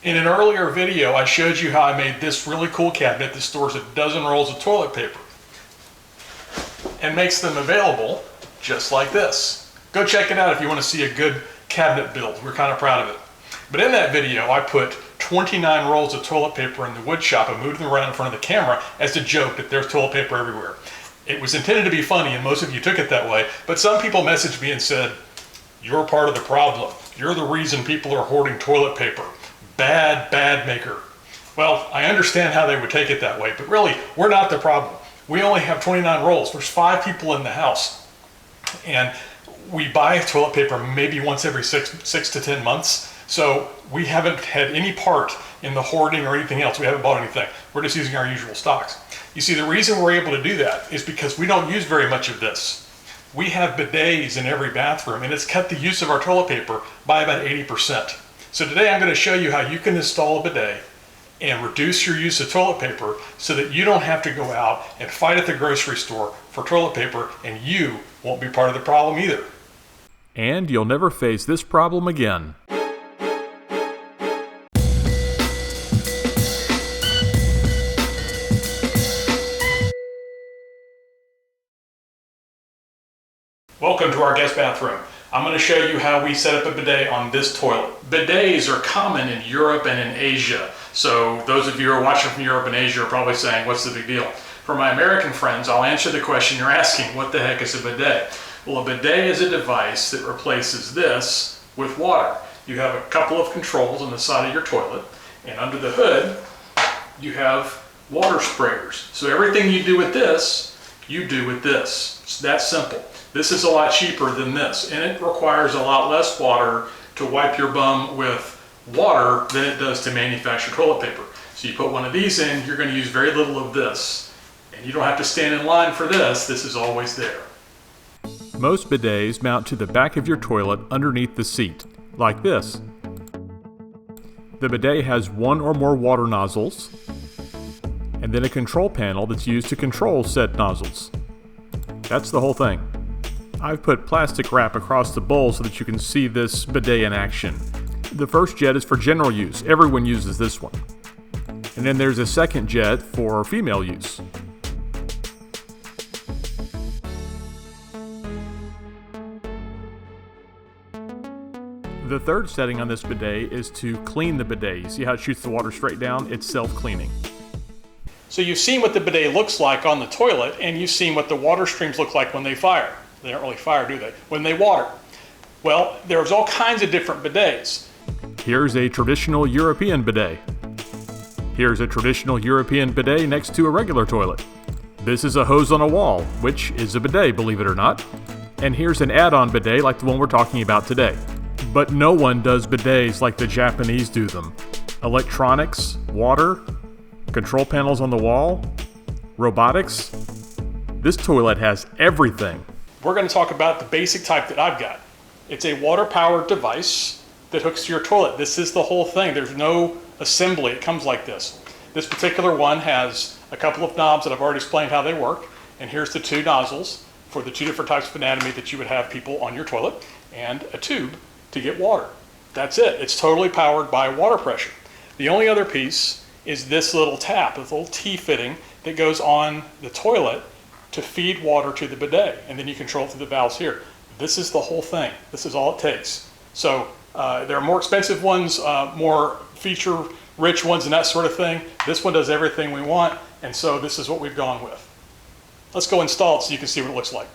In an earlier video, I showed you how I made this really cool cabinet that stores a dozen rolls of toilet paper and makes them available just like this. Go check it out if you want to see a good cabinet build. We're kind of proud of it. But in that video, I put 29 rolls of toilet paper in the wood shop and moved them around in front of the camera as a joke that there's toilet paper everywhere. It was intended to be funny, and most of you took it that way, but some people messaged me and said, "You're part of the problem. You're the reason people are hoarding toilet paper. Bad maker." Well, I understand how they would take it that way, but really, we're not the problem. We only have 29 rolls. There's 5 people in the house, and we buy toilet paper maybe once every 6 to 10 months. So we haven't had any part in the hoarding or anything else. We haven't bought anything. We're just using our usual stocks. You see, the reason we're able to do that is because we don't use very much of this. We have bidets in every bathroom, and it's cut the use of our toilet paper by about 80%. So today I'm going to show you how you can install a bidet and reduce your use of toilet paper so that you don't have to go out and fight at the grocery store for toilet paper, and you won't be part of the problem either. And you'll never face this problem again. Welcome to our guest bathroom. I'm going to show you how we set up a bidet on this toilet. Bidets are common in Europe and in Asia. So those of you who are watching from Europe and Asia are probably saying, what's the big deal? For my American friends, I'll answer the question you're asking, what the heck is a bidet? Well, a bidet is a device that replaces this with water. You have a couple of controls on the side of your toilet, and under the hood, you have water sprayers. So everything you do with this, you do with this. It's that simple. This is a lot cheaper than this, and it requires a lot less water to wipe your bum with water than it does to manufacture toilet paper. So you put one of these in, you're going to use very little of this, and you don't have to stand in line for this. This is always there. Most bidets mount to the back of your toilet underneath the seat, like this. The bidet has one or more water nozzles, and then a control panel that's used to control said nozzles. That's the whole thing. I've put plastic wrap across the bowl so that you can see this bidet in action. The first jet is for general use. Everyone uses this one. And then there's a second jet for female use. The third setting on this bidet is to clean the bidet. You see how it shoots the water straight down? It's self-cleaning. So you've seen what the bidet looks like on the toilet, and you've seen what the water streams look like when they fire. They don't really fire, do they? When they water. Well, there's all kinds of different bidets. Here's a traditional European bidet. Here's a traditional European bidet next to a regular toilet. This is a hose on a wall, which is a bidet, believe it or not. And here's an add-on bidet like the one we're talking about today. But no one does bidets like the Japanese do them. Electronics, water, control panels on the wall, robotics. This toilet has everything. We're going to talk about the basic type that I've got. It's a water-powered device that hooks to your toilet. This is the whole thing. There's no assembly. It comes like this. This particular one has a couple of knobs that I've already explained how they work. And here's the 2 nozzles for the 2 different types of anatomy that you would have people on your toilet, and a tube to get water. That's it. It's totally powered by water pressure. The only other piece is this little tap, this little T-fitting that goes on the toilet to feed water to the bidet, and then you control it through the valves here. This is the whole thing. This is all it takes. So there are more expensive ones, more feature-rich ones and that sort of thing. This one does everything we want, and so this is what we've gone with. Let's go install it so you can see what it looks like.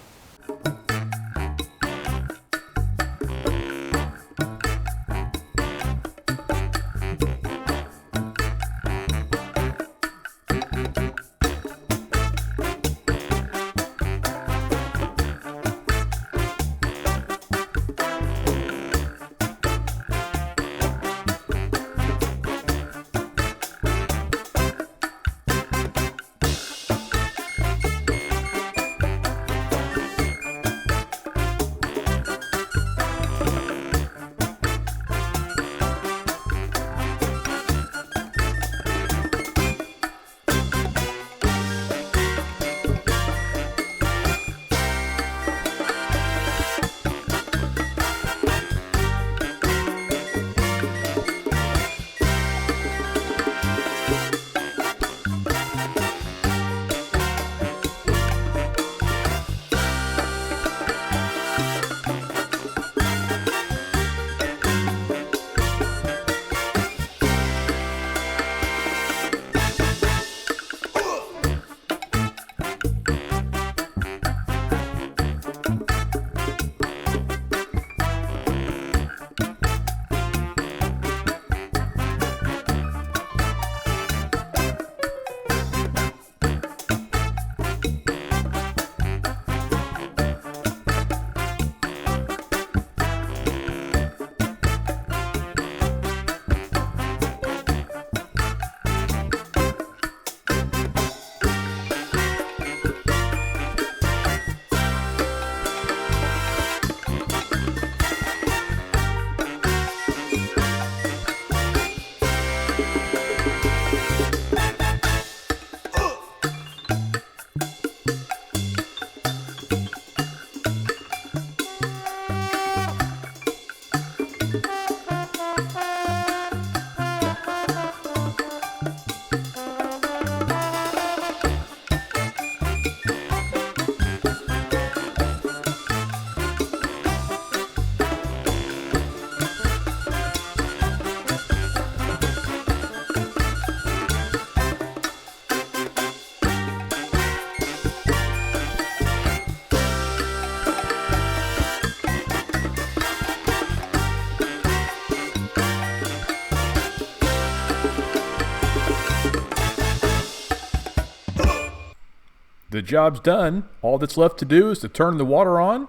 The job's done. All that's left to do is to turn the water on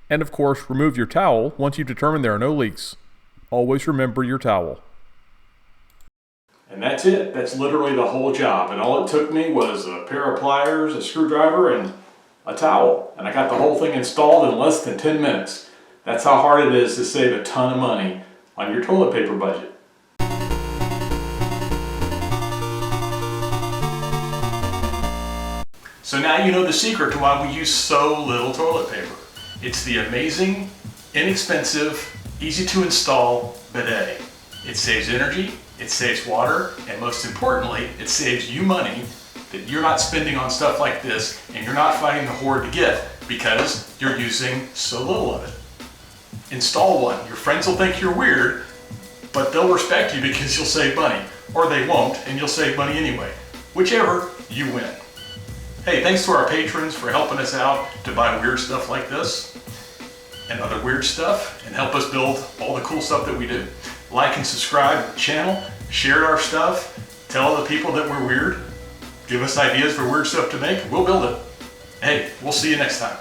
and, of course, remove your towel once you've determined there are no leaks. Always remember your towel. And that's it. That's literally the whole job. And all it took me was a pair of pliers, a screwdriver, and a towel. And I got the whole thing installed in less than 10 minutes. That's how hard it is to save a ton of money on your toilet paper budget. So now you know the secret to why we use so little toilet paper. It's the amazing, inexpensive, easy to install bidet. It saves energy, it saves water, and most importantly, it saves you money that you're not spending on stuff like this and you're not fighting the horde to get because you're using so little of it. Install one. Your friends will think you're weird, but they'll respect you because you'll save money. Or they won't, and you'll save money anyway. Whichever, you win. Hey, thanks to our patrons for helping us out to buy weird stuff like this and other weird stuff and help us build all the cool stuff that we do. Like and subscribe to the channel, share our stuff, tell other people that we're weird, give us ideas for weird stuff to make, we'll build it. Hey, we'll see you next time.